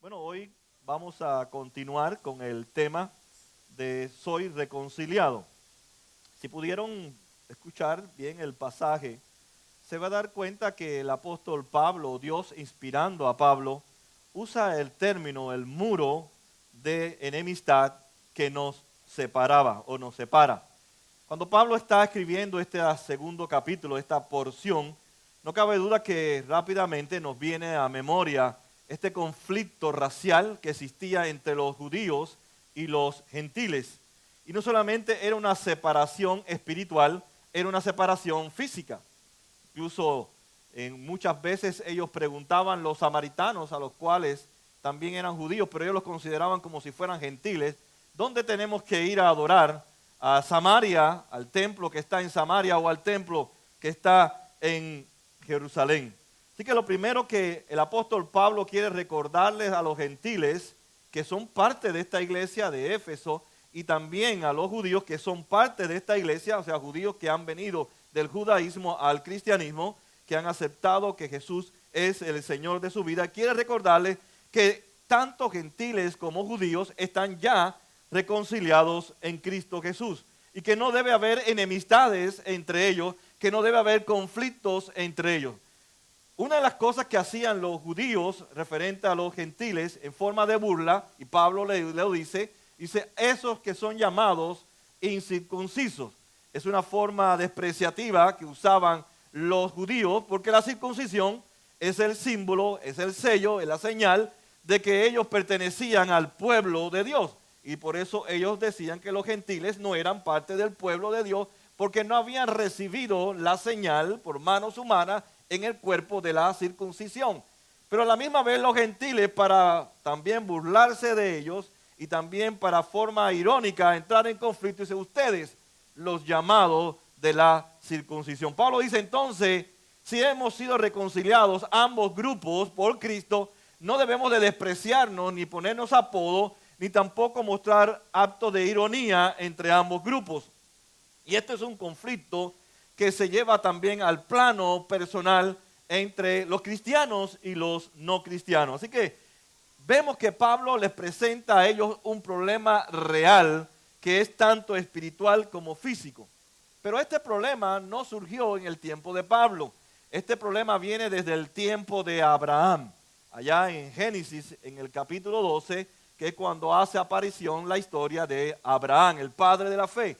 Bueno, hoy vamos a continuar con el tema de Soy reconciliado. Si pudieron escuchar bien el pasaje, se va a dar cuenta que el apóstol Pablo, Dios inspirando a Pablo, usa el término, el muro de enemistad que nos separaba o nos separa. Cuando Pablo está escribiendo este segundo capítulo, esta porción, no cabe duda que rápidamente nos viene a memoria este conflicto racial que existía entre los judíos y los gentiles. Y no solamente era una separación espiritual, era una separación física. Incluso muchas veces ellos preguntaban, los samaritanos, a los cuales también eran judíos, pero ellos los consideraban como si fueran gentiles, ¿dónde tenemos que ir a adorar? A Samaria, al templo que está en Samaria o al templo que está en Jerusalén. Así que lo primero que el apóstol Pablo quiere recordarles a los gentiles que son parte de esta iglesia de Éfeso y también a los judíos que son parte de esta iglesia, o sea, judíos que han venido del judaísmo al cristianismo, que han aceptado que Jesús es el Señor de su vida, quiere recordarles que tanto gentiles como judíos están ya reconciliados en Cristo Jesús y que no debe haber enemistades entre ellos, que no debe haber conflictos entre ellos. Una de las cosas que hacían los judíos referente a los gentiles en forma de burla, y Pablo le dice, esos que son llamados incircuncisos. Es una forma despreciativa que usaban los judíos porque la circuncisión es el símbolo, es el sello, es la señal de que ellos pertenecían al pueblo de Dios. Y por eso ellos decían que los gentiles no eran parte del pueblo de Dios porque no habían recibido la señal por manos humanas en el cuerpo de la circuncisión. Pero a la misma vez los gentiles, para también burlarse de ellos y también para forma irónica entrar en conflicto, dice ustedes los llamados de la circuncisión. Pablo dice entonces, si hemos sido reconciliados ambos grupos por Cristo, no debemos de despreciarnos ni ponernos apodo, ni tampoco mostrar actos de ironía entre ambos grupos. Y este es un conflicto que se lleva también al plano personal entre los cristianos y los no cristianos. Así que vemos que Pablo les presenta a ellos un problema real que es tanto espiritual como físico. Pero este problema no surgió en el tiempo de Pablo. Este problema viene desde el tiempo de Abraham. Allá en Génesis, en el capítulo 12, que es cuando hace aparición la historia de Abraham, el padre de la fe.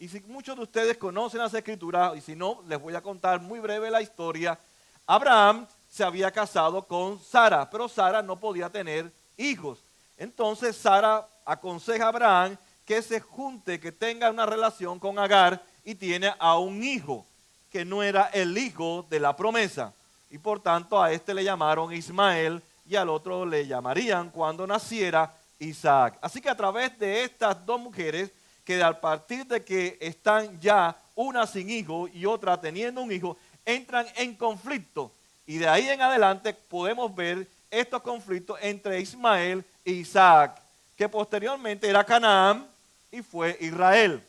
Y si muchos de ustedes conocen las escrituras, y si no, les voy a contar muy breve la historia. Abraham se había casado con Sara, pero Sara no podía tener hijos. Entonces Sara aconseja a Abraham que se junte, que tenga una relación con Agar y tiene a un hijo, que no era el hijo de la promesa. Y por tanto a este le llamaron Ismael y al otro le llamarían cuando naciera Isaac. Así que a través de estas dos mujeres, que a partir de que están ya una sin hijo y otra teniendo un hijo, entran en conflicto. Y de ahí en adelante podemos ver estos conflictos entre Ismael e Isaac, que posteriormente era Canaán y fue Israel.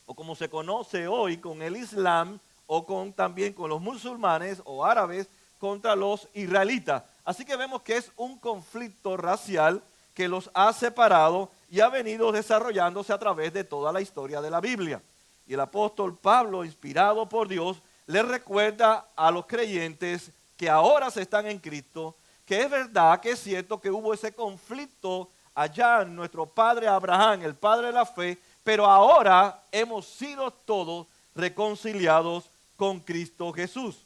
O como se conoce hoy con el Islam o también con los musulmanes o árabes contra los israelitas. Así que vemos que es un conflicto racial que los ha separado y ha venido desarrollándose a través de toda la historia de la Biblia. Y el apóstol Pablo, inspirado por Dios, le recuerda a los creyentes que ahora se están en Cristo, que es verdad, que es cierto que hubo ese conflicto allá en nuestro padre Abraham, el padre de la fe, pero ahora hemos sido todos reconciliados con Cristo Jesús.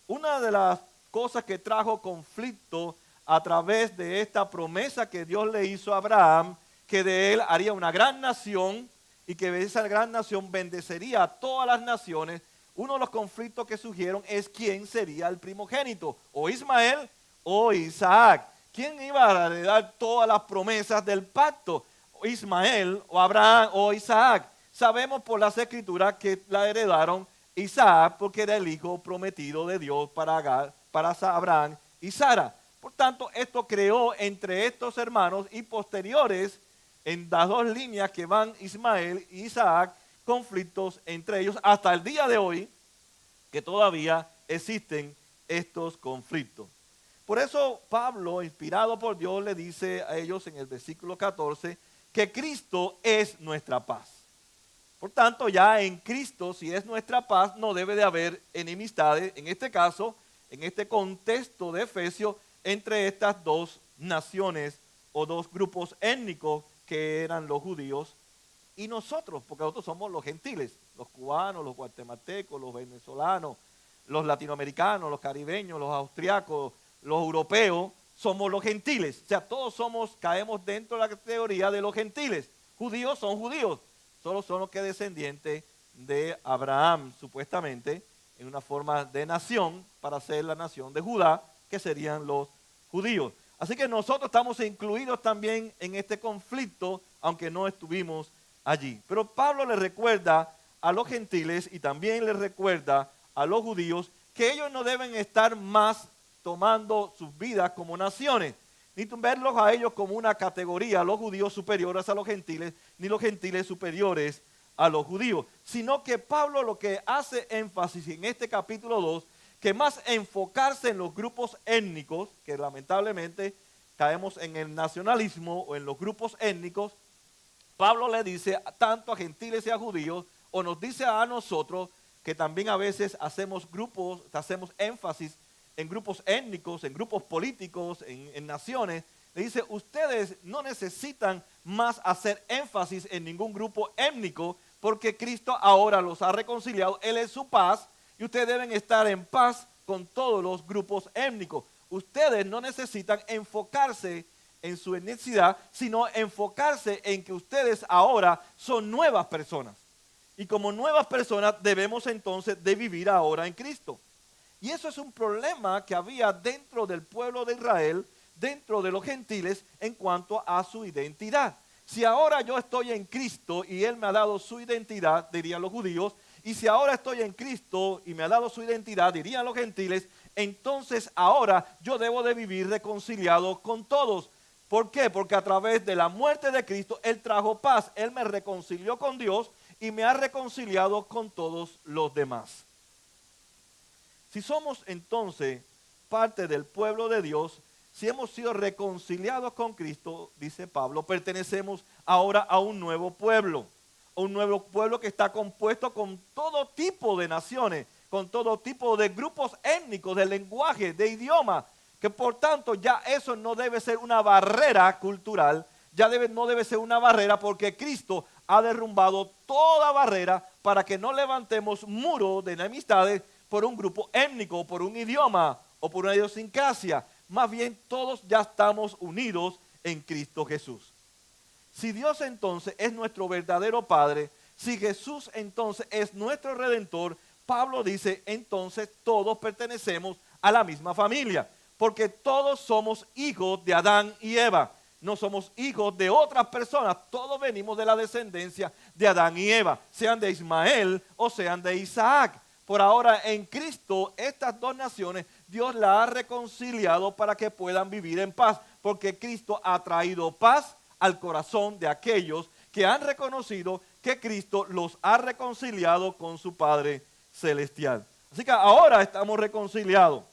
Una de las cosas que trajo conflicto a través de esta promesa que Dios le hizo a Abraham, que de él haría una gran nación y que esa gran nación bendecería a todas las naciones. Uno de los conflictos que surgieron es quién sería el primogénito, o Ismael o Isaac. ¿Quién iba a heredar todas las promesas del pacto? Ismael o Abraham o Isaac. Sabemos por las escrituras que la heredaron Isaac porque era el hijo prometido de Dios para Abraham y Sara. Por tanto, esto creó entre estos hermanos y posteriores, en las dos líneas que van Ismael y Isaac, conflictos entre ellos hasta el día de hoy, que todavía existen estos conflictos. Por eso Pablo, inspirado por Dios, le dice a ellos en el versículo 14 que Cristo es nuestra paz. Por tanto, ya en Cristo, si es nuestra paz, no debe de haber enemistades, en este caso, en este contexto de Efesios, entre estas dos naciones o dos grupos étnicos que eran los judíos y nosotros, porque nosotros somos los gentiles, los cubanos, los guatemaltecos, los venezolanos, los latinoamericanos, los caribeños, los austriacos, los europeos, somos los gentiles. O sea, todos caemos dentro de la categoría de los gentiles. Judíos son judíos, solo son los que descendientes de Abraham, supuestamente, en una forma de nación, para ser la nación de Judá, que serían los judíos. Así que nosotros estamos incluidos también en este conflicto, aunque no estuvimos allí. Pero Pablo le recuerda a los gentiles y también le recuerda a los judíos que ellos no deben estar más tomando sus vidas como naciones, ni verlos a ellos como una categoría, los judíos superiores a los gentiles, ni los gentiles superiores a los judíos, sino que Pablo lo que hace énfasis en este capítulo 2, que más enfocarse en los grupos étnicos, que lamentablemente caemos en el nacionalismo o en los grupos étnicos. Pablo le dice tanto a gentiles y a judíos, o nos dice a nosotros, que también a veces hacemos énfasis en grupos étnicos, en grupos políticos, en naciones. Le dice, ustedes no necesitan más hacer énfasis en ningún grupo étnico, porque Cristo ahora los ha reconciliado, Él es su paz, y ustedes deben estar en paz con todos los grupos étnicos. Ustedes no necesitan enfocarse en su etnicidad, sino enfocarse en que ustedes ahora son nuevas personas. Y como nuevas personas debemos entonces de vivir ahora en Cristo. Y eso es un problema que había dentro del pueblo de Israel, dentro de los gentiles, en cuanto a su identidad. Si ahora yo estoy en Cristo y Él me ha dado su identidad, dirían los judíos, y si ahora estoy en Cristo y me ha dado su identidad, dirían los gentiles, entonces ahora yo debo de vivir reconciliado con todos. ¿Por qué? Porque a través de la muerte de Cristo, Él trajo paz. Él me reconcilió con Dios y me ha reconciliado con todos los demás. Si somos entonces parte del pueblo de Dios, si hemos sido reconciliados con Cristo, dice Pablo, pertenecemos ahora a un nuevo pueblo que está compuesto con todo tipo de naciones, con todo tipo de grupos étnicos, de lenguaje, de idioma, que por tanto ya eso no debe ser una barrera cultural, no debe ser una barrera, porque Cristo ha derrumbado toda barrera para que no levantemos muros de enemistades por un grupo étnico, por un idioma o por una idiosincrasia. Más bien todos ya estamos unidos en Cristo Jesús. Si Dios entonces es nuestro verdadero Padre, si Jesús entonces es nuestro Redentor, Pablo dice, entonces todos pertenecemos a la misma familia, porque todos somos hijos de Adán y Eva. No somos hijos de otras personas, todos venimos de la descendencia de Adán y Eva, sean de Ismael o sean de Isaac. Por ahora en Cristo estas dos naciones Dios las ha reconciliado para que puedan vivir en paz, porque Cristo ha traído paz al corazón de aquellos que han reconocido que Cristo los ha reconciliado con su Padre Celestial. Así que ahora estamos reconciliados.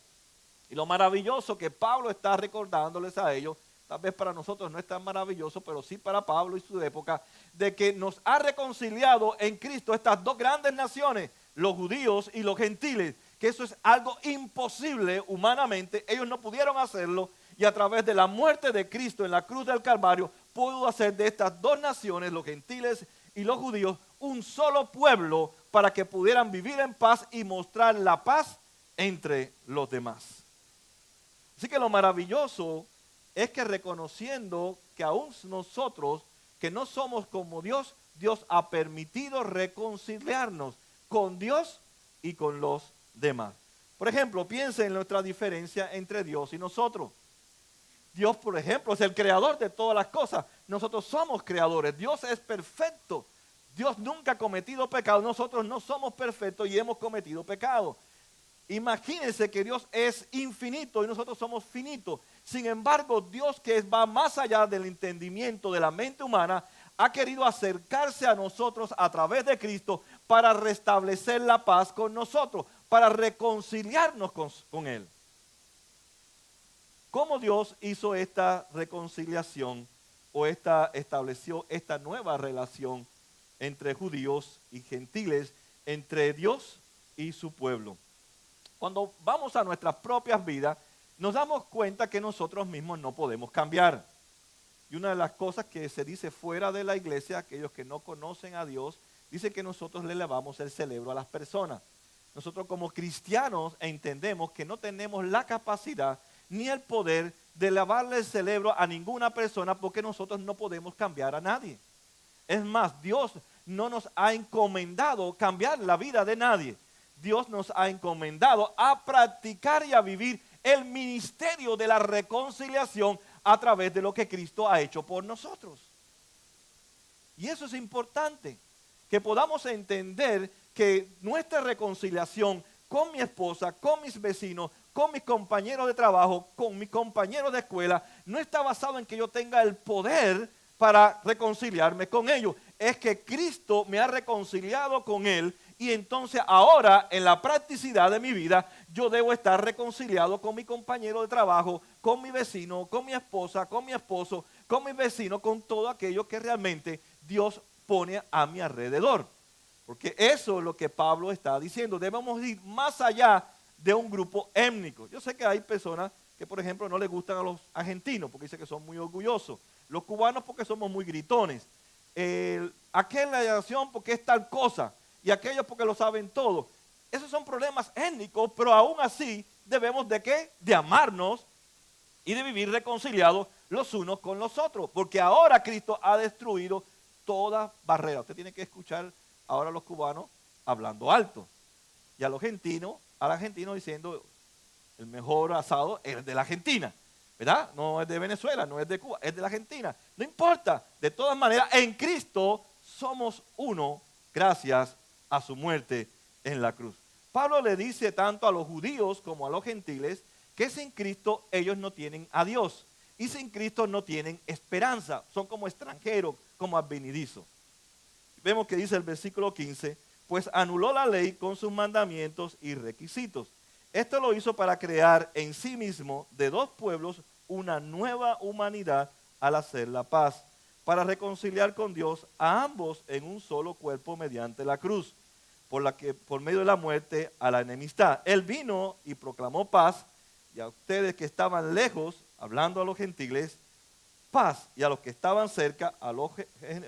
Y lo maravilloso que Pablo está recordándoles a ellos, tal vez para nosotros no es tan maravilloso, pero sí para Pablo y su época, de que nos ha reconciliado en Cristo estas dos grandes naciones, los judíos y los gentiles, que eso es algo imposible humanamente, ellos no pudieron hacerlo, y a través de la muerte de Cristo en la cruz del Calvario, pudo hacer de estas dos naciones, los gentiles y los judíos, un solo pueblo para que pudieran vivir en paz y mostrar la paz entre los demás. Así que lo maravilloso es que reconociendo que aún nosotros, que no somos como Dios, Dios ha permitido reconciliarnos con Dios y con los demás. Por ejemplo, piensen en nuestra diferencia entre Dios y nosotros. Dios, por ejemplo, es el creador de todas las cosas. Nosotros somos creadores. Dios es perfecto. Dios nunca ha cometido pecado. Nosotros no somos perfectos y hemos cometido pecado. Imagínense que Dios es infinito y nosotros somos finitos. Sin embargo, Dios, que va más allá del entendimiento de la mente humana, ha querido acercarse a nosotros a través de Cristo para restablecer la paz con nosotros, para reconciliarnos con Él. ¿Cómo Dios hizo esta reconciliación o estableció esta nueva relación entre judíos y gentiles, entre Dios y su pueblo? Cuando vamos a nuestras propias vidas, nos damos cuenta que nosotros mismos no podemos cambiar. Y una de las cosas que se dice fuera de la iglesia, aquellos que no conocen a Dios, dice que nosotros le lavamos el cerebro a las personas. Nosotros como cristianos entendemos que no tenemos la capacidad ni el poder de lavarle el cerebro a ninguna persona, porque nosotros no podemos cambiar a nadie. Es más, Dios no nos ha encomendado cambiar la vida de nadie. Dios nos ha encomendado a practicar y a vivir el ministerio de la reconciliación a través de lo que Cristo ha hecho por nosotros. Y eso es importante, que podamos entender que nuestra reconciliación con mi esposa, con mis vecinos, con mis compañeros de trabajo, con mis compañeros de escuela, no está basado en que yo tenga el poder para reconciliarme con ellos. Es que Cristo me ha reconciliado con Él, y entonces ahora en la practicidad de mi vida yo debo estar reconciliado con mi compañero de trabajo, con mi vecino, con mi esposa, con mi esposo, con mis vecinos, con todo aquello que realmente Dios pone a mi alrededor. Porque eso es lo que Pablo está diciendo. Debemos ir más allá de un grupo étnico. Yo sé que hay personas que, por ejemplo, no les gustan a los argentinos porque dicen que son muy orgullosos. Los cubanos porque somos muy gritones. Aquella nación porque es tal cosa. Y aquellos porque lo saben todo. Esos son problemas étnicos, pero aún así debemos de ¿qué? De amarnos y de vivir reconciliados los unos con los otros. Porque ahora Cristo ha destruido toda barrera. Usted tiene que escuchar ahora a los cubanos hablando alto. Y a los argentinos diciendo el mejor asado es de la Argentina. ¿Verdad? No es de Venezuela, no es de Cuba, es de la Argentina. No importa. De todas maneras, en Cristo somos uno gracias a su muerte en la cruz. Pablo le dice tanto a los judíos como a los gentiles que sin Cristo ellos no tienen a Dios. Y sin Cristo no tienen esperanza. Son como extranjeros, como advenedizos. Vemos que dice el versículo 15, pues anuló la ley con sus mandamientos y requisitos. Esto lo hizo para crear en sí mismo de dos pueblos una nueva humanidad al hacer la paz, para reconciliar con Dios a ambos en un solo cuerpo mediante la cruz, por medio de la muerte a la enemistad. Él vino y proclamó paz, y a ustedes que estaban lejos, hablando a los gentiles, paz, y a los que estaban cerca, a los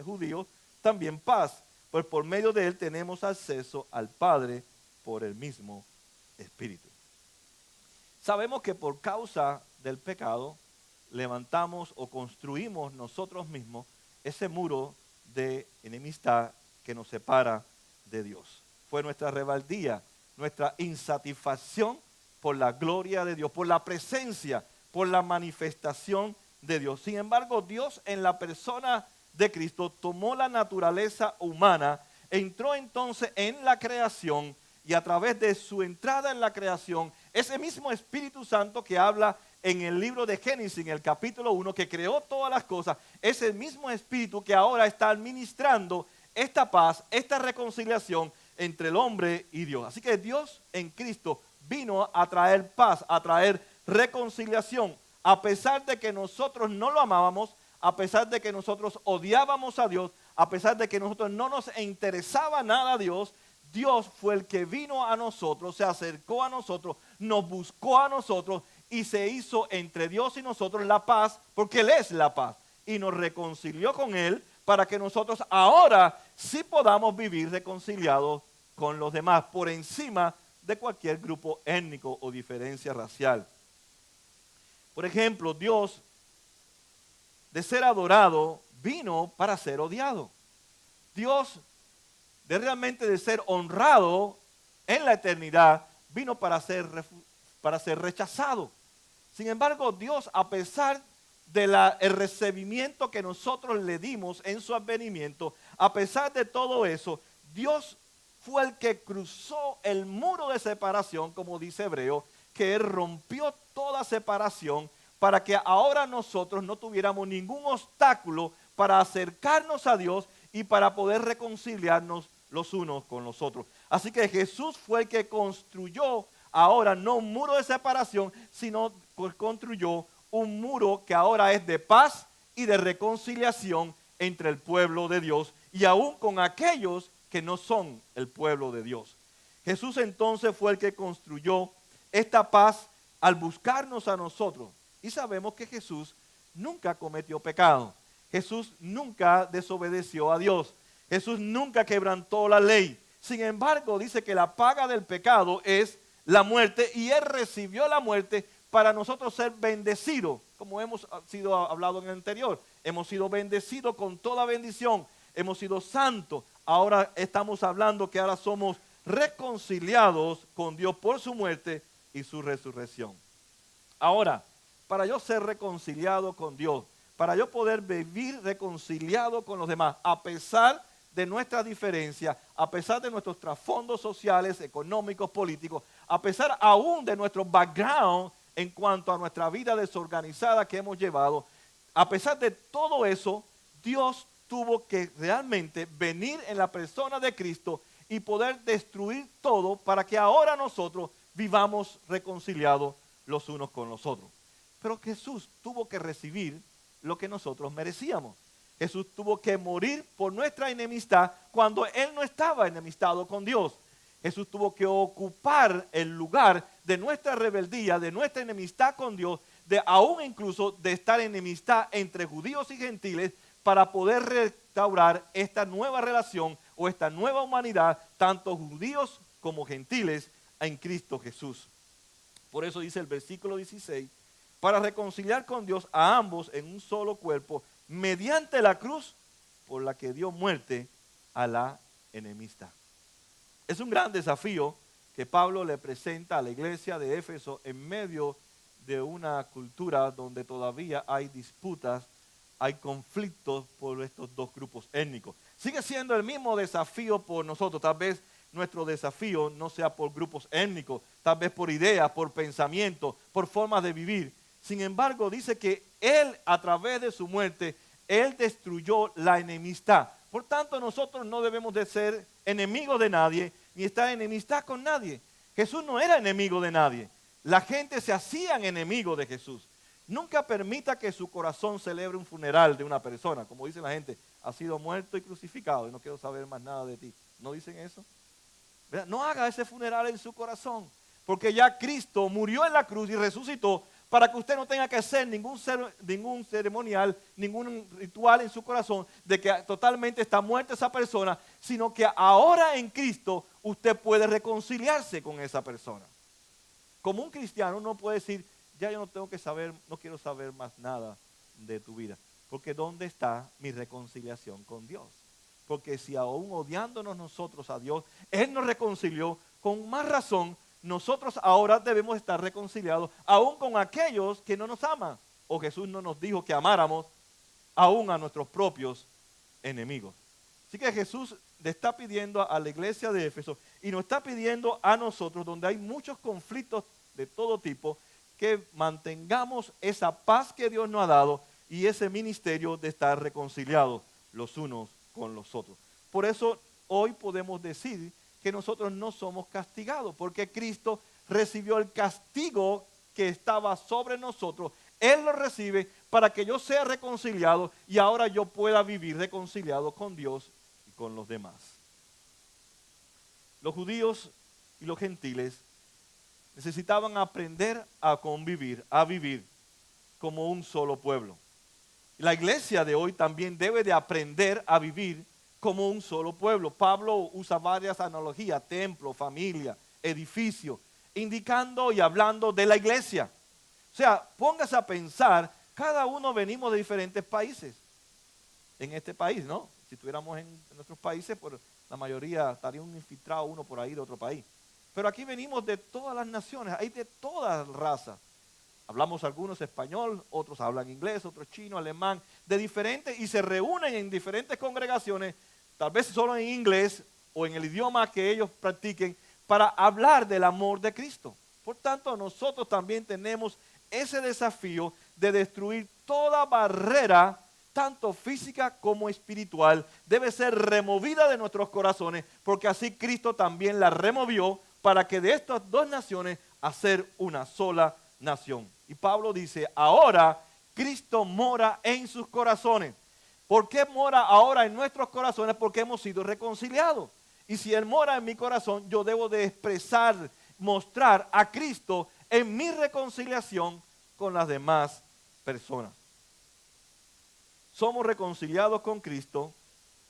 judíos, también paz, pues por medio de él tenemos acceso al Padre por el mismo Espíritu. Sabemos que por causa del pecado levantamos o construimos nosotros mismos ese muro de enemistad que nos separa de Dios. Fue nuestra rebeldía, nuestra insatisfacción por la gloria de Dios, por la presencia, por la manifestación de Dios. Sin embargo, Dios en la persona de Cristo tomó la naturaleza humana, entró entonces en la creación, y a través de su entrada en la creación, ese mismo Espíritu Santo que habla en el libro de Génesis, en el capítulo 1, que creó todas las cosas, es el mismo Espíritu que ahora está administrando esta paz, esta reconciliación entre el hombre y Dios. Así que Dios en Cristo vino a traer paz, a traer reconciliación, a pesar de que nosotros no lo amábamos, a pesar de que nosotros odiábamos a Dios, a pesar de que nosotros no nos interesaba nada a Dios. Dios fue el que vino a nosotros, se acercó a nosotros, nos buscó a nosotros y se hizo entre Dios y nosotros la paz, porque Él es la paz, y nos reconcilió con Él para que nosotros ahora sí podamos vivir reconciliados con los demás, por encima de cualquier grupo étnico o diferencia racial. Por ejemplo, Dios, de ser adorado, vino para ser odiado. Dios, de ser honrado en la eternidad, vino para ser rechazado. Sin embargo, Dios, a pesar del recibimiento que nosotros le dimos en su advenimiento, a pesar de todo eso, Dios fue el que cruzó el muro de separación, como dice Hebreo, que Él rompió toda separación para que ahora nosotros no tuviéramos ningún obstáculo para acercarnos a Dios y para poder reconciliarnos los unos con los otros. Así que Jesús fue el que construyó ahora no un muro de separación, sino construyó un muro que ahora es de paz y de reconciliación entre el pueblo de Dios y aún con aquellos que no son el pueblo de Dios. Jesús entonces fue el que construyó esta paz al buscarnos a nosotros. Y sabemos que Jesús nunca cometió pecado. Jesús nunca desobedeció a Dios. Jesús nunca quebrantó la ley. Sin embargo, dice que la paga del pecado es la muerte y Él recibió la muerte para nosotros ser bendecidos, como hemos sido hablado en el anterior. Hemos sido bendecidos con toda bendición. Hemos sido santos. Ahora estamos hablando que ahora somos reconciliados con Dios por su muerte y su resurrección. Ahora, para yo ser reconciliado con Dios, para yo poder vivir reconciliado con los demás, a pesar de nuestras diferencias, a pesar de nuestros trasfondos sociales, económicos, políticos, a pesar aún de nuestro background en cuanto a nuestra vida desorganizada que hemos llevado, a pesar de todo eso, Dios tuvo que realmente venir en la persona de Cristo y poder destruir todo para que ahora nosotros vivamos reconciliados los unos con los otros. Pero Jesús tuvo que recibir lo que nosotros merecíamos. Jesús tuvo que morir por nuestra enemistad cuando Él no estaba enemistado con Dios. Jesús tuvo que ocupar el lugar de nuestra rebeldía, de nuestra enemistad con Dios, de aún incluso de estar en enemistad entre judíos y gentiles para poder restaurar esta nueva relación o esta nueva humanidad, tanto judíos como gentiles, en Cristo Jesús. Por eso dice el versículo 16, para reconciliar con Dios a ambos en un solo cuerpo, mediante la cruz por la que dio muerte a la enemistad. Es un gran desafío que Pablo le presenta a la iglesia de Éfeso en medio de una cultura donde todavía hay disputas, hay conflictos por estos dos grupos étnicos. Sigue siendo el mismo desafío por nosotros. Tal vez nuestro desafío no sea por grupos étnicos, tal vez por ideas, por pensamientos, por formas de vivir. Sin embargo, dice que Él, a través de su muerte, Él destruyó la enemistad. Por tanto, nosotros no debemos de ser enemigos de nadie, ni estar en enemistad con nadie. Jesús no era enemigo de nadie. La gente se hacían enemigos de Jesús. Nunca permita que su corazón celebre un funeral de una persona. Como dice la gente, ha sido muerto y crucificado y no quiero saber más nada de ti. ¿No dicen eso? ¿Verdad? No haga ese funeral en su corazón, porque ya Cristo murió en la cruz y resucitó para que usted no tenga que hacer ningún ceremonial, ningún ritual en su corazón de que totalmente está muerta esa persona, sino que ahora en Cristo usted puede reconciliarse con esa persona. Como un cristiano uno puede decir, ya yo no tengo que saber, no quiero saber más nada de tu vida, porque ¿dónde está mi reconciliación con Dios? Porque si aún odiándonos nosotros a Dios, Él nos reconcilió, con más razón nosotros ahora debemos estar reconciliados aún con aquellos que no nos aman. O Jesús no nos dijo que amáramos aún a nuestros propios enemigos. Así que Jesús le está pidiendo a la iglesia de Éfeso y nos está pidiendo a nosotros, donde hay muchos conflictos de todo tipo, que mantengamos esa paz que Dios nos ha dado y ese ministerio de estar reconciliados los unos con los otros. Por eso hoy podemos decir que nosotros no somos castigados, porque Cristo recibió el castigo que estaba sobre nosotros. Él lo recibe para que yo sea reconciliado y ahora yo pueda vivir reconciliado con Dios y con los demás. Los judíos y los gentiles necesitaban aprender a convivir, a vivir como un solo pueblo. La iglesia de hoy también debe de aprender a vivir como un solo pueblo. Pablo usa varias analogías, templo, familia, edificio, indicando y hablando de la iglesia. O sea, póngase a pensar, cada uno venimos de diferentes países. En este país, ¿no? Si estuviéramos en nuestros países, pues la mayoría estaría un infiltrado uno por ahí de otro país. Pero aquí venimos de todas las naciones, hay de todas las razas. Hablamos algunos español, otros hablan inglés, otros chino, alemán, de diferentes, y se reúnen en diferentes congregaciones, tal vez solo en inglés o en el idioma que ellos practiquen, para hablar del amor de Cristo. Por tanto, nosotros también tenemos ese desafío de destruir toda barrera, tanto física como espiritual, debe ser removida de nuestros corazones, porque así Cristo también la removió para que de estas dos naciones hacer una sola nación. Y Pablo dice, ahora Cristo mora en sus corazones. ¿Por qué mora ahora en nuestros corazones? Porque hemos sido reconciliados. Y si Él mora en mi corazón, yo debo de expresar, mostrar a Cristo en mi reconciliación con las demás personas. Somos reconciliados con Cristo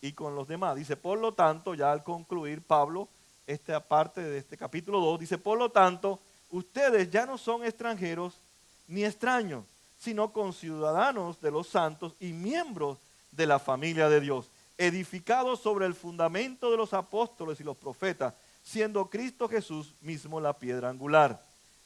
y con los demás. Dice, por lo tanto, ya al concluir Pablo, esta parte de este capítulo 2, dice, por lo tanto, ustedes ya no son extranjeros ni extraños, sino conciudadanos de los santos y miembros de la familia de Dios, edificados sobre el fundamento de los apóstoles y los profetas, siendo Cristo Jesús mismo la piedra angular.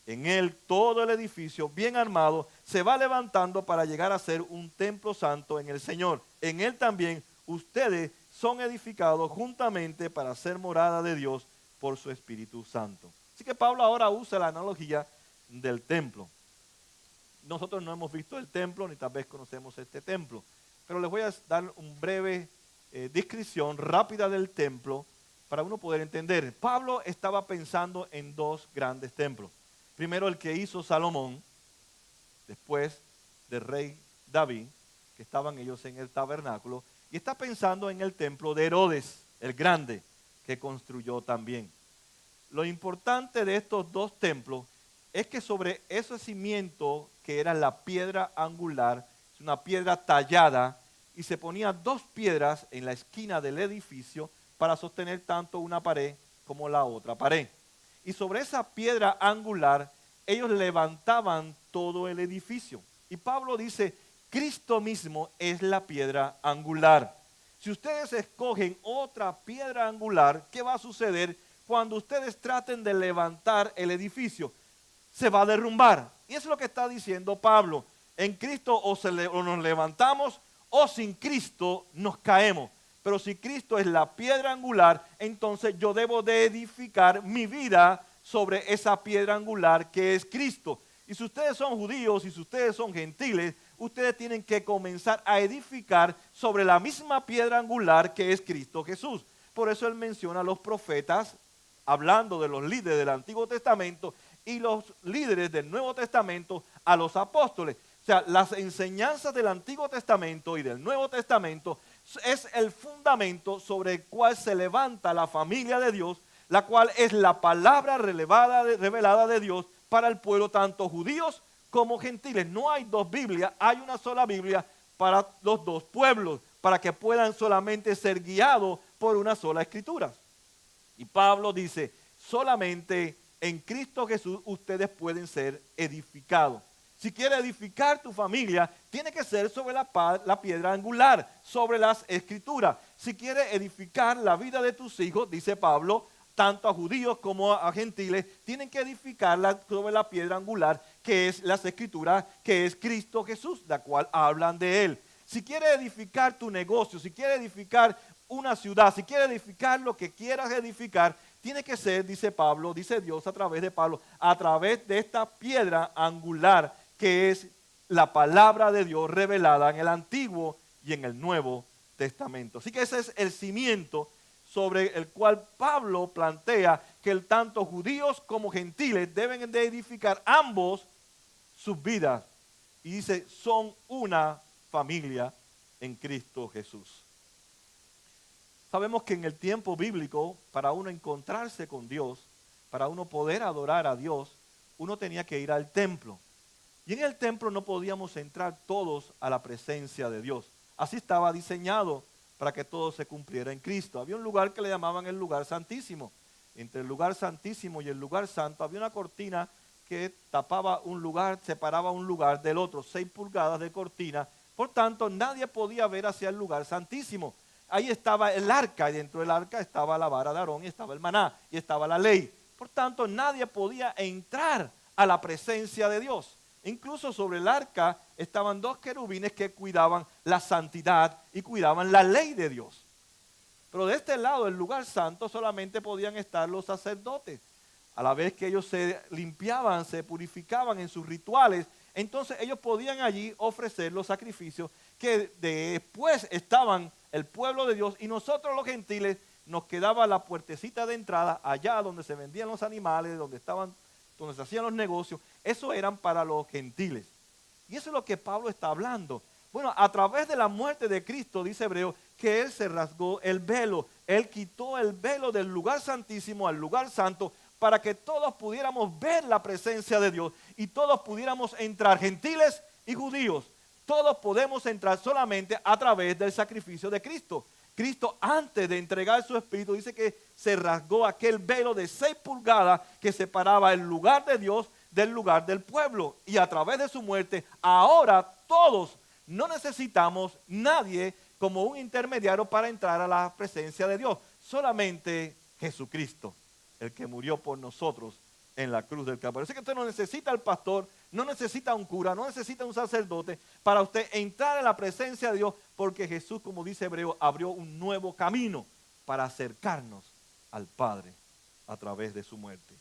En Él todo el edificio bien armado se va levantando para llegar a ser un templo santo en el Señor. En Él también ustedes son edificados juntamente para ser morada de Dios por su Espíritu Santo. Así que Pablo ahora usa la analogía del templo. Nosotros no hemos visto el templo, ni tal vez conocemos este templo, pero les voy a dar una breve descripción rápida del templo para uno poder entender. Pablo estaba pensando en dos grandes templos. Primero el que hizo Salomón, después del rey David, que estaban ellos en el tabernáculo, y está pensando en el templo de Herodes, el grande, que construyó también. Lo importante de estos dos templos es que sobre ese cimiento, que era la piedra angular, es una piedra tallada, y se ponían dos piedras en la esquina del edificio para sostener tanto una pared como la otra pared. Y sobre esa piedra angular, ellos levantaban todo el edificio. Y Pablo dice, Cristo mismo es la piedra angular. Si ustedes escogen otra piedra angular, ¿qué va a suceder cuando ustedes traten de levantar el edificio? Se va a derrumbar. Y eso es lo que está diciendo Pablo. En Cristo o nos levantamos o sin Cristo nos caemos. Pero si Cristo es la piedra angular, entonces yo debo de edificar mi vida sobre esa piedra angular que es Cristo. Y si ustedes son judíos y si ustedes son gentiles, ustedes tienen que comenzar a edificar sobre la misma piedra angular que es Cristo Jesús. Por eso él menciona a los profetas, hablando de los líderes del Antiguo Testamento y los líderes del Nuevo Testamento, a los apóstoles. O sea, las enseñanzas del Antiguo Testamento y del Nuevo Testamento es el fundamento sobre el cual se levanta la familia de Dios, la cual es la palabra revelada de Dios para el pueblo, tanto judíos como gentiles. No hay dos Biblias, hay una sola Biblia para los dos pueblos, para que puedan solamente ser guiados por una sola escritura. Y Pablo dice, solamente en Cristo Jesús ustedes pueden ser edificados. Si quieres edificar tu familia, tiene que ser sobre la piedra angular, sobre las escrituras. Si quieres edificar la vida de tus hijos, dice Pablo, tanto a judíos como a gentiles, tienen que edificarla sobre la piedra angular, que es las escrituras, que es Cristo Jesús, la cual hablan de Él. Si quieres edificar tu negocio, si quieres edificar una ciudad, si quieres edificar lo que quieras edificar, tiene que ser, dice Pablo, dice Dios a través de Pablo, a través de esta piedra angular, que es la palabra de Dios revelada en el Antiguo y en el Nuevo Testamento. Así que ese es el cimiento sobre el cual Pablo plantea que tanto judíos como gentiles deben de edificar ambos sus vidas. Y dice, son una familia en Cristo Jesús. Sabemos que en el tiempo bíblico, para uno encontrarse con Dios, para uno poder adorar a Dios, uno tenía que ir al templo. Y en el templo no podíamos entrar todos a la presencia de Dios. Así estaba diseñado para que todo se cumpliera en Cristo. Había un lugar que le llamaban el lugar santísimo. Entre el lugar santísimo y el lugar santo había una cortina que tapaba un lugar, separaba un lugar del otro, 6 pulgadas de cortina. Por tanto, nadie podía ver hacia el lugar santísimo. Ahí estaba el arca, y dentro del arca estaba la vara de Aarón, y estaba el maná, y estaba la ley. Por tanto, nadie podía entrar a la presencia de Dios. Incluso sobre el arca estaban 2 querubines que cuidaban la santidad y cuidaban la ley de Dios. Pero de este lado, el lugar santo, solamente podían estar los sacerdotes. A la vez que ellos se limpiaban, se purificaban en sus rituales, entonces ellos podían allí ofrecer los sacrificios que después estaban el pueblo de Dios, y nosotros los gentiles nos quedaba la puertecita de entrada allá donde se vendían los animales, donde estaban donde se hacían los negocios, eso eran para los gentiles. Y eso es lo que Pablo está hablando. Bueno, a través de la muerte de Cristo, dice Hebreo, que Él se rasgó el velo. Él quitó el velo del lugar santísimo al lugar santo para que todos pudiéramos ver la presencia de Dios y todos pudiéramos entrar, gentiles y judíos. Todos podemos entrar solamente a través del sacrificio de Cristo. Cristo, antes de entregar su espíritu, dice que se rasgó aquel velo de 6 pulgadas que separaba el lugar de Dios del lugar del pueblo. Y a través de su muerte, ahora todos no necesitamos nadie como un intermediario para entrar a la presencia de Dios. Solamente Jesucristo, el que murió por nosotros en la cruz del Calvario. Así que usted no necesita al pastor, no necesita un cura, no necesita un sacerdote para usted entrar en la presencia de Dios, porque Jesús, como dice Hebreo, abrió un nuevo camino para acercarnos al Padre a través de su muerte.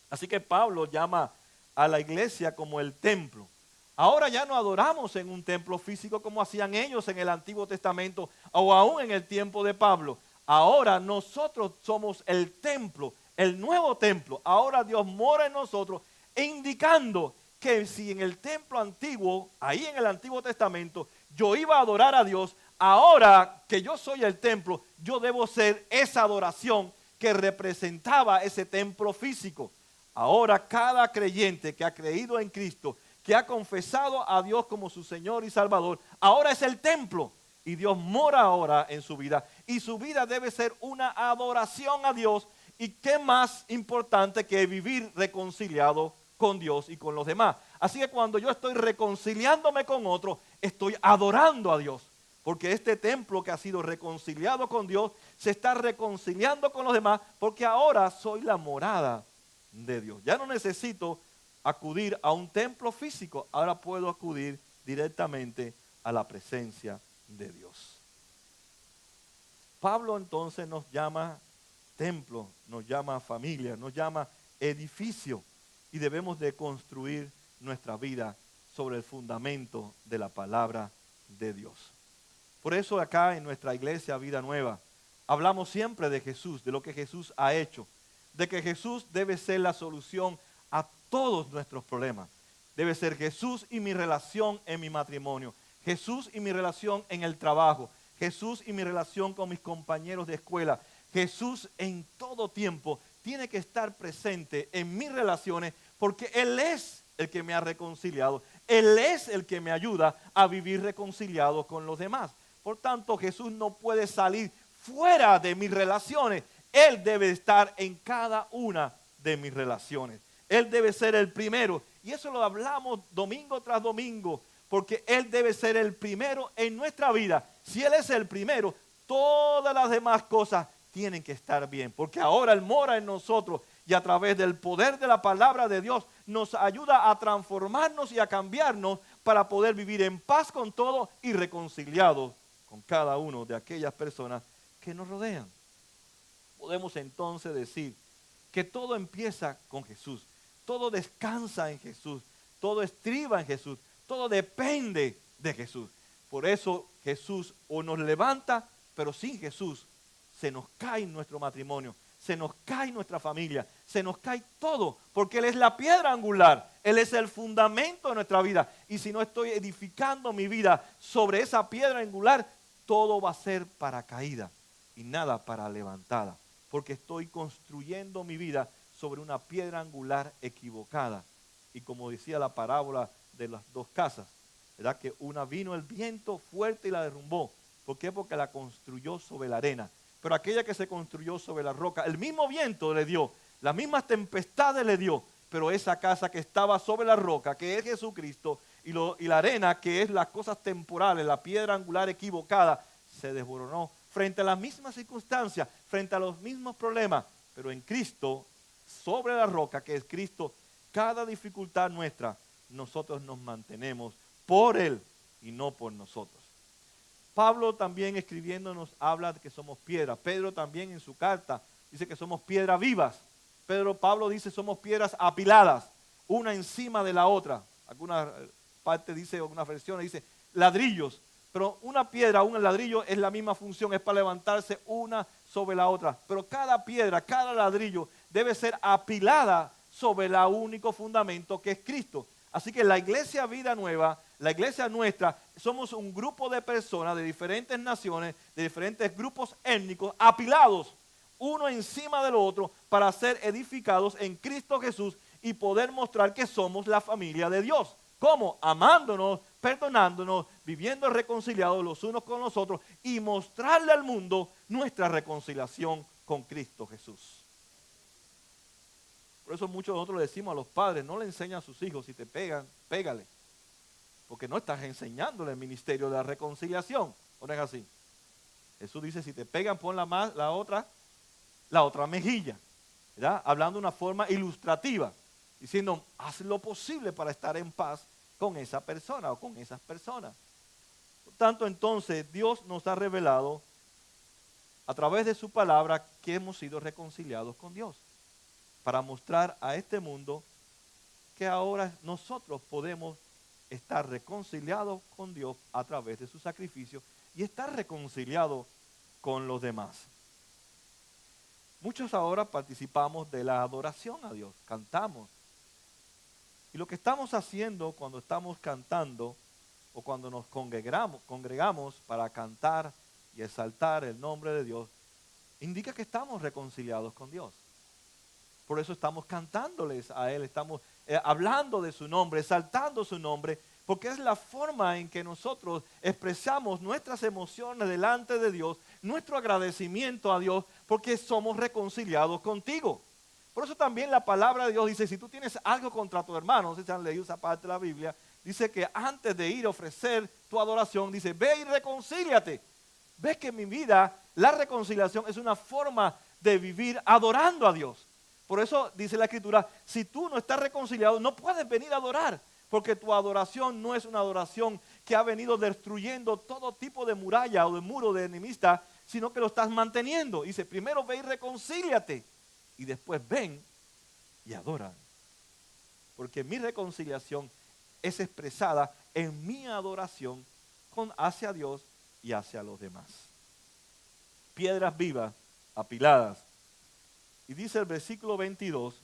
Así que Pablo llama a la iglesia como el templo. Ahora ya no adoramos en un templo físico como hacían ellos en el Antiguo Testamento o aún en el tiempo de Pablo. Ahora nosotros somos el templo, el nuevo templo. Ahora Dios mora en nosotros, indicando que si en el templo antiguo, ahí en el Antiguo Testamento, yo iba a adorar a Dios, ahora que yo soy el templo, yo debo ser esa adoración que representaba ese templo físico. Ahora cada creyente que ha creído en Cristo, que ha confesado a Dios como su Señor y Salvador, ahora es el templo y Dios mora ahora en su vida y su vida debe ser una adoración a Dios. Y qué más importante que vivir reconciliado con Dios y con los demás. Así que cuando yo estoy reconciliándome con otro, estoy adorando a Dios, porque este templo que ha sido reconciliado con Dios se está reconciliando con los demás, porque ahora soy la morada de Dios. Ya no necesito acudir a un templo físico, ahora puedo acudir directamente a la presencia de Dios. Pablo entonces nos llama templo, nos llama familia, nos llama edificio y debemos de construir nuestra vida sobre el fundamento de la palabra de Dios. Por eso acá en nuestra iglesia Vida Nueva hablamos siempre de Jesús, de lo que Jesús ha hecho, de que Jesús debe ser la solución a todos nuestros problemas. Debe ser Jesús y mi relación en mi matrimonio, Jesús y mi relación en el trabajo, Jesús y mi relación con mis compañeros de escuela. Jesús en todo tiempo tiene que estar presente en mis relaciones porque Él es el que me ha reconciliado. Él es el que me ayuda a vivir reconciliado con los demás. Por tanto, Jesús no puede salir fuera de mis relaciones. Él debe estar en cada una de mis relaciones. Él debe ser el primero. Y eso lo hablamos domingo tras domingo, porque Él debe ser el primero en nuestra vida. Si Él es el primero, todas las demás cosas tienen que estar bien, porque ahora Él mora en nosotros y a través del poder de la palabra de Dios nos ayuda a transformarnos y a cambiarnos para poder vivir en paz con todo y reconciliados con cada uno de aquellas personas que nos rodean. Podemos entonces decir que todo empieza con Jesús, todo descansa en Jesús, todo estriba en Jesús, todo depende de Jesús. Por eso Jesús o nos levanta, pero sin Jesús se nos cae nuestro matrimonio, se nos cae nuestra familia, se nos cae todo, porque Él es la piedra angular, Él es el fundamento de nuestra vida. Y si no estoy edificando mi vida sobre esa piedra angular, todo va a ser para caída y nada para levantada, porque estoy construyendo mi vida sobre una piedra angular equivocada. Y como decía la parábola de las dos casas, ¿verdad? Que una vino el viento fuerte y la derrumbó. ¿Por qué? Porque la construyó sobre la arena. Pero aquella que se construyó sobre la roca, el mismo viento le dio, las mismas tempestades le dio, pero esa casa que estaba sobre la roca, que es Jesucristo, y la arena, que es las cosas temporales, la piedra angular equivocada, se desboronó frente a las mismas circunstancias, frente a los mismos problemas, pero en Cristo, sobre la roca, que es Cristo, cada dificultad nuestra, nosotros nos mantenemos por Él y no por nosotros. Pablo también escribiendo nos habla de que somos piedras. Pedro también en su carta dice que somos piedras vivas. Pablo dice somos piedras apiladas, una encima de la otra. Alguna parte dice, algunas versiones dice ladrillos. Pero una piedra, un ladrillo es la misma función, es para levantarse una sobre la otra. Pero cada piedra, cada ladrillo debe ser apilada sobre el único fundamento que es Cristo. Así que la iglesia Vida Nueva, la iglesia nuestra, somos un grupo de personas de diferentes naciones, de diferentes grupos étnicos, apilados uno encima del otro para ser edificados en Cristo Jesús y poder mostrar que somos la familia de Dios. ¿Cómo? Amándonos, perdonándonos, viviendo reconciliados los unos con los otros y mostrarle al mundo nuestra reconciliación con Cristo Jesús. Por eso muchos de nosotros le decimos a los padres, no le enseñan a sus hijos, si te pegan, pégale. Porque no estás enseñándole el ministerio de la reconciliación. ¿O no es así? Jesús dice, si te pegan, pon la otra mejilla. ¿Verdad? Hablando de una forma ilustrativa. Diciendo, haz lo posible para estar en paz con esa persona o con esas personas. Por tanto, entonces, Dios nos ha revelado a través de su palabra que hemos sido reconciliados con Dios. Para mostrar a este mundo que ahora nosotros podemos estar reconciliados con Dios a través de su sacrificio y estar reconciliados con los demás. Muchos ahora participamos de la adoración a Dios, cantamos. Y lo que estamos haciendo cuando estamos cantando o cuando nos congregamos para cantar y exaltar el nombre de Dios, indica que estamos reconciliados con Dios. Por eso estamos cantándoles a Él, estamos hablando de su nombre, exaltando su nombre, porque es la forma en que nosotros expresamos nuestras emociones delante de Dios, nuestro agradecimiento a Dios, porque somos reconciliados contigo. Por eso también la palabra de Dios dice, si tú tienes algo contra tu hermano, no sé si han leído esa parte de la Biblia, dice que antes de ir a ofrecer tu adoración, dice, ve y reconcíliate. Ves que en mi vida la reconciliación es una forma de vivir adorando a Dios. Por eso dice la Escritura, si tú no estás reconciliado, no puedes venir a adorar, porque tu adoración no es una adoración que ha venido destruyendo todo tipo de muralla o de muro de enemistad, sino que lo estás manteniendo. Dice, primero ve y reconcíliate, y después ven y adora. Porque mi reconciliación es expresada en mi adoración hacia Dios y hacia los demás. Piedras vivas, apiladas. Y dice el versículo 22,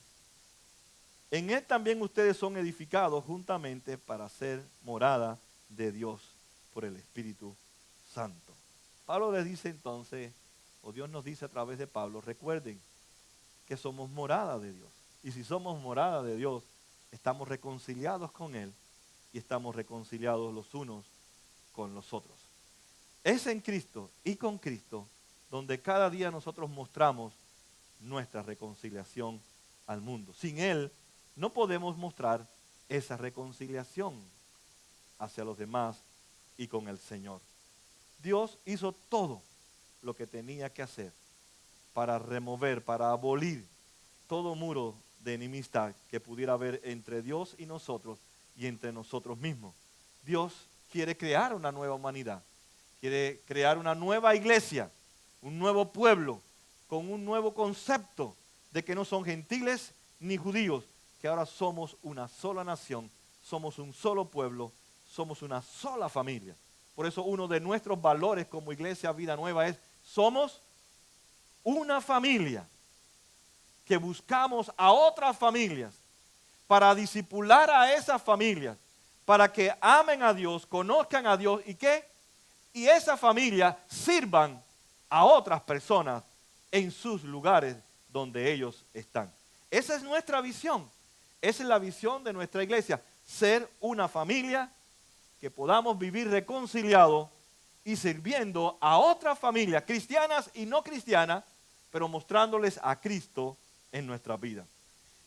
en Él también ustedes son edificados juntamente para ser morada de Dios por el Espíritu Santo. Pablo les dice entonces, o Dios nos dice a través de Pablo, recuerden que somos morada de Dios. Y si somos morada de Dios, estamos reconciliados con Él y estamos reconciliados los unos con los otros. Es en Cristo y con Cristo donde cada día nosotros mostramos nuestra reconciliación al mundo. Sin Él no podemos mostrar esa reconciliación hacia los demás y con el Señor. Dios hizo todo lo que tenía que hacer para remover, para abolir todo muro de enemistad que pudiera haber entre Dios y nosotros y entre nosotros mismos. Dios quiere crear una nueva humanidad, quiere crear una nueva iglesia, un nuevo pueblo, con un nuevo concepto de que no son gentiles ni judíos, que ahora somos una sola nación, somos un solo pueblo, somos una sola familia. Por eso uno de nuestros valores como Iglesia Vida Nueva es, somos una familia que buscamos a otras familias para discipular a esas familias, para que amen a Dios, conozcan a Dios y ¿qué? Y esa familia sirvan a otras personas en sus lugares donde ellos están. Esa es nuestra visión. Esa es la visión de nuestra iglesia. Ser una familia que podamos vivir reconciliados y sirviendo a otras familias, cristianas y no cristianas, pero mostrándoles a Cristo en nuestra vida.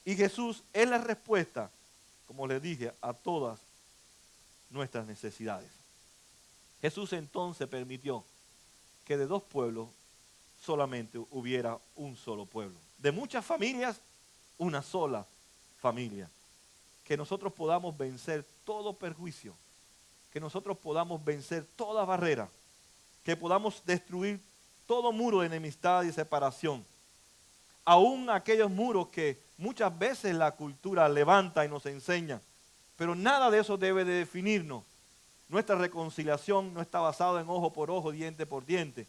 Y Jesús es la respuesta, como les dije, a todas nuestras necesidades. Jesús entonces permitió que de dos pueblos solamente hubiera un solo pueblo. De muchas familias, una sola familia. Que nosotros podamos vencer todo perjuicio, que nosotros podamos vencer toda barrera, que podamos destruir todo muro de enemistad y separación. Aún aquellos muros que muchas veces la cultura levanta y nos enseña, pero nada de eso debe de definirnos. Nuestra reconciliación no está basada en ojo por ojo, diente por diente,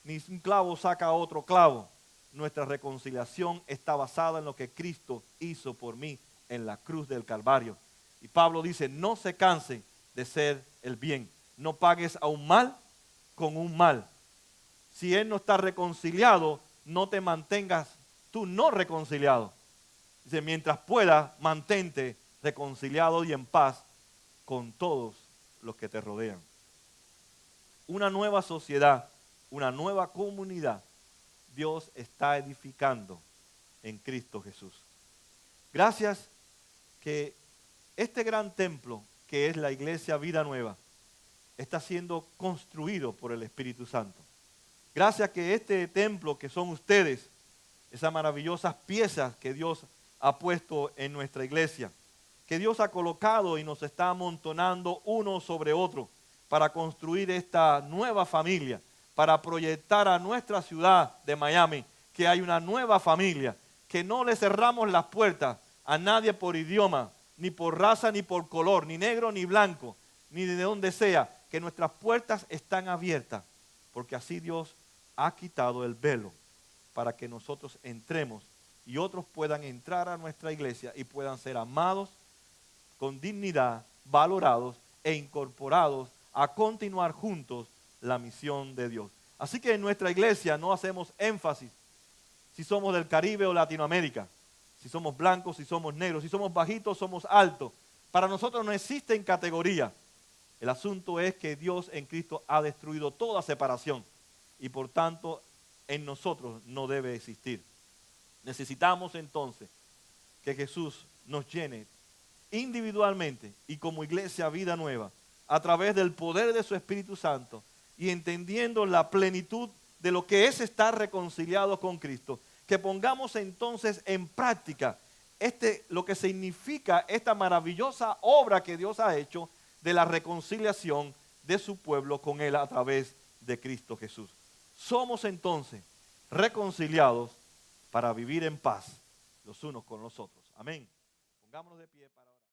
ni un clavo saca otro clavo. nuestra reconciliación está basada en lo que Cristo hizo por mí en la cruz del Calvario. Y Pablo dice, no se cansen de hacer el bien. No pagues a un mal con un mal. Si Él no está reconciliado, no te mantengas tú no reconciliado. Dice, mientras puedas, mantente reconciliado y en paz con todos los que te rodean. Una nueva sociedad, una nueva comunidad, Dios está edificando en Cristo Jesús. Gracias que este gran templo, que es la Iglesia Vida Nueva, está siendo construido por el Espíritu Santo. Gracias que este templo que son ustedes, esas maravillosas piezas que Dios ha puesto en nuestra iglesia, que Dios ha colocado y nos está amontonando uno sobre otro para construir esta nueva familia, para proyectar a nuestra ciudad de Miami que hay una nueva familia, que no le cerramos las puertas a nadie por idioma, ni por raza, ni por color, ni negro, ni blanco, ni de donde sea, que nuestras puertas están abiertas, porque así Dios ha quitado el velo para que nosotros entremos y otros puedan entrar a nuestra iglesia y puedan ser amados con dignidad, valorados e incorporados a continuar juntos la misión de Dios. Así que en nuestra iglesia no hacemos énfasis si somos del Caribe o Latinoamérica, si somos blancos, si somos negros, si somos bajitos, somos altos. Para nosotros no existen categorías. El asunto es que Dios en Cristo ha destruido toda separación y por tanto en nosotros no debe existir. Necesitamos entonces que Jesús nos llene individualmente y como iglesia Vida Nueva a través del poder de su Espíritu Santo y entendiendo la plenitud de lo que es estar reconciliado con Cristo, que pongamos entonces en práctica lo que significa esta maravillosa obra que Dios ha hecho de la reconciliación de su pueblo con Él a través de Cristo Jesús. Somos entonces reconciliados para vivir en paz los unos con los otros. Amén. Pongámonos de pie para orar.